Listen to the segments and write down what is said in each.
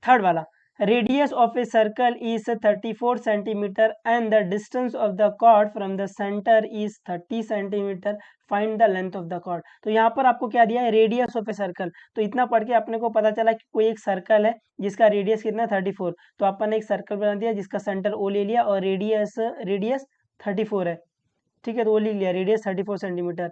Third वाला, radius of a circle is 34 centimetre and the distance of the chord from the centre is 30 centimetre, find the length of the chord. तो यहाँ पर आपको क्या दिया है, रेडियस ऑफ ए सर्कल। तो इतना पढ़ के अपने को पता चला कि कोई एक सर्कल है जिसका रेडियस कितना है 34। तो अपन ने एक सर्कल बना दिया जिसका सेंटर ओ ले लिया और रेडियस रेडियस 34 है, ठीक है, तो वो लिख लिया radius 34 centimetre.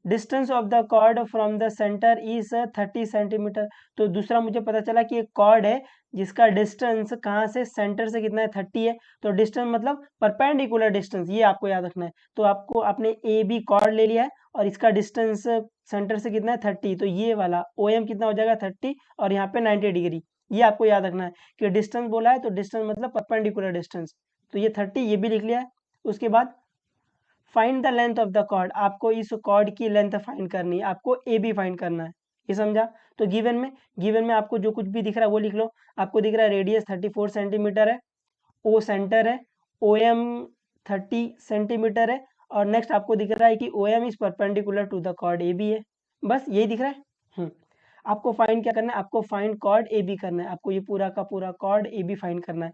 Distance of the chord from the centre is 30 centimetre. तो दूसरा मुझे पता चला कि एक कॉर्ड है जिसका डिस्टेंस कहाँ से, सेंटर से कितना है, 30 है। तो डिस्टेंस मतलब परपेंडिकुलर डिस्टेंस, ये आपको याद रखना है। तो आपको आपने ए बी कॉर्ड ले लिया है और इसका डिस्टेंस सेंटर से कितना है 30, तो ये वाला ओ एम कितना हो जाएगा 30 और यहाँ पे 90 डिग्री। ये आपको याद रखना है कि डिस्टेंस बोला है तो डिस्टेंस मतलब परपेंडिकुलर डिस्टेंस, तो ये 30 ये भी लिख लिया है। उसके बाद find the length of the chord, आपको इस कॉर्ड की लेंथ फाइंड करनी है, आपको ए बी फाइंड करना है, ये समझा। तो गिवन में आपको जो कुछ भी दिख रहा है वो लिख लो। आपको दिख रहा है रेडियस 34 सेंटीमीटर है, ओ सेंटर है, ओ एम 30 सेंटीमीटर है और नेक्स्ट आपको दिख रहा है कि O M is perpendicular to the chord A B है। बस यही दिख रहा है। आपको फाइंड क्या करना है, आपको फाइंड कॉर्ड ए बी करना है, आपको ये पूरा का पूरा कॉर्ड ए बी फाइंड करना है।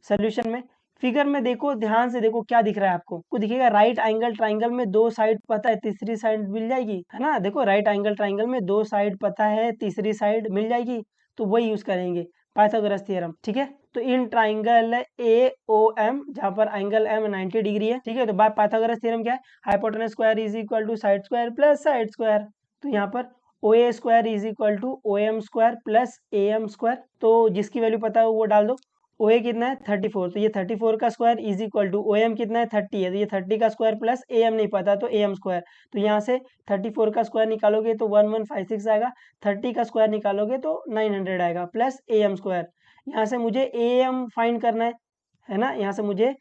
सोल्यूशन में फिगर में देखो, ध्यान से देखो क्या दिख रहा है आपको दिखेगा राइट एंगल ट्राइंगल में दो साइड पता है, तीसरी साइड मिल जाएगी, है ना। देखो राइट एंगल ट्राइंगल में दो साइड पता है, तीसरी साइड मिल जाएगी, तो वही यूज करेंगे पाइथागोरस थ्योरम, ठीक है। तो in triangle A O M जहाँ पर एंगल एम 90 डिग्री है, ठीक है, तो बाय पाइथागोरस थ्योरम क्या है, hypotenuse square is equal to side square plus side square. तो यहाँ पर O A square is equal to O M square plus A M square, तो जिसकी वैल्यू पता है वो डाल दो। ओ ए कितना है 34, तो ये 34 का square is equal to O M कितना है 30 है, तो ये 30 का स्क्वायर प्लस ए एम नहीं पता तो ए एम स्क्वायर। तो यहाँ से 34 का स्क्वायर निकालोगे तो 1156 आएगा, 30 का स्क्वायर निकालोगे तो 900 आएगा प्लस ए एम स्क्वायर। यहाँ से मुझे ए एम फाइंड करना है ना, यहाँ से मुझे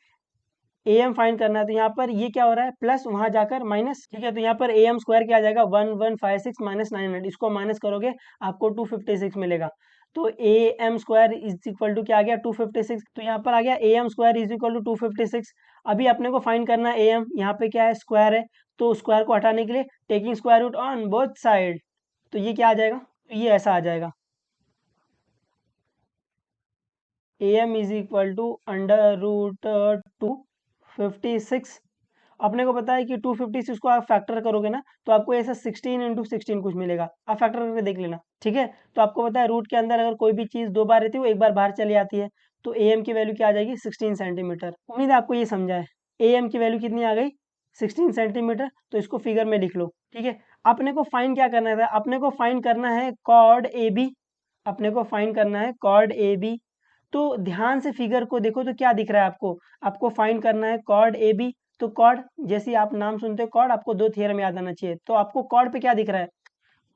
ए एम फाइंड करना है। तो यहाँ पर ये क्या हो रहा है प्लस, वहां जाकर माइनस, ठीक है। तो यहाँ पर ए एम स्क्वायर क्या आ जाएगा 1156 माइनस 900, इसको माइनस करोगे आपको 256 मिलेगा। तो A M square is equal to क्या आ गया 256, तो यहाँ पर आ गया A M square is equal to 256। अभी अपने को फाइंड करना है ए एम, यहाँ पे क्या है स्क्वायर है, तो स्क्वायर को हटाने के लिए taking square root on both side, तो ये क्या आ जाएगा, तो ये ऐसा आ जाएगा A M is equal to under root 256। अपने को पता है कि 256 को आप फैक्टर करोगे ना तो आपको ऐसा 16 इंटू 16 कुछ मिलेगा, आप फैक्टर करके देख लेना, ठीक है। तो आपको पता है रूट के अंदर अगर कोई भी चीज़ दो बार रहती है वो एक बार बाहर चली आती है, तो ए एम की वैल्यू क्या आ जाएगी 16 सेंटीमीटर। उम्मीद है आपको ये समझा है। ए एम की वैल्यू कितनी आ गई 16 सेंटीमीटर, तो इसको फिगर में लिख लो, ठीक है। अपने को फाइंड क्या करना था, अपने को फाइंड करना है कॉर्ड ए बी, अपने को फाइंड करना है कॉर्ड ए बी। तो ध्यान से फिगर को देखो तो क्या दिख रहा है आपको, आपको फाइंड करना है कॉर्ड ए बी। तो कॉर्ड, जैसे ही आप नाम सुनते हो कॉर्ड, आपको दो थ्योरम याद आना चाहिए। तो आपको कॉर्ड पे क्या दिख रहा है,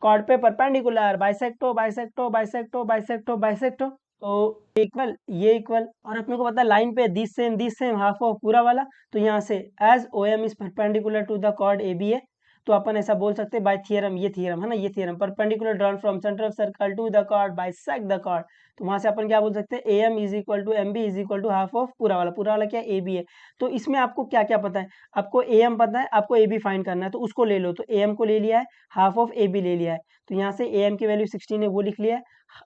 कॉर्ड पे परपेंडिकुलर बाइसेक्टो बाइसेक्टो बाइसेक्टो बाइसेक्टो बाइसेक्टो, तो इक्वल ये इक्वल, और अपने को पता है लाइन पे दिस सेम हाफ ऑफ पूरा वाला। तो यहाँ से as O M is perpendicular to the chord A B है, तो अपन ऐसा बोल सकते हैं बाय थियरम, ये थियरम है ना, ये theorem perpendicular drawn from centre of circle to the chord bisect the chord. तो वहां से अपन क्या बोल सकते हैं A M is equal to M B is equal to half of पूरा वाला क्या ए बी है। तो इसमें आपको क्या क्या पता है, आपको ए एम पता है, आपको ए बी फाइंड करना है, तो उसको ले लो। तो ए एम को ले लिया है, हाफ ऑफ ए बी ले लिया है, तो यहाँ से ए एम की वैल्यू 16 है वो लिख लिया है,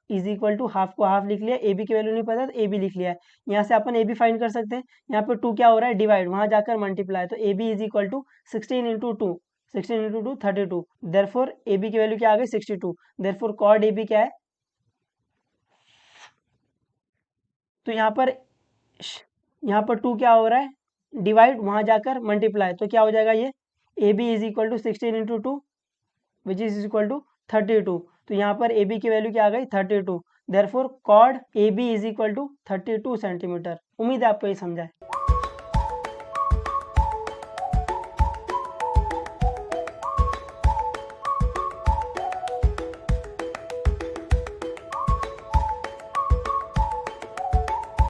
इज इक्वल टू हाफ को हाफ लिख लिया, ए बी की वैल्यू नहीं पता तो ए बी लिख लिया है। यहाँ से अपन ए बी फाइंड कर सकते हैं, यहाँ पे 2 क्या हो रहा है डिवाइड, वहां जाकर मल्टीप्लाई, तो A B is equal to 16 into 2, 16 into 2 32, therefore A B की वैल्यू क्या आ गई 62, देयरफॉर कॉर्ड ए बी क्या है, तो यहाँ पर 2 क्या हो रहा है डिवाइड, वहां जाकर मल्टीप्लाई, तो क्या हो जाएगा ये A B is equal to 16 into 2 which is equal to 32। तो यहाँ पर ए बी की वैल्यू क्या आ गई 32, therefore chord A B is equal to 32 centimetre. उम्मीद है आपको ये समझा है।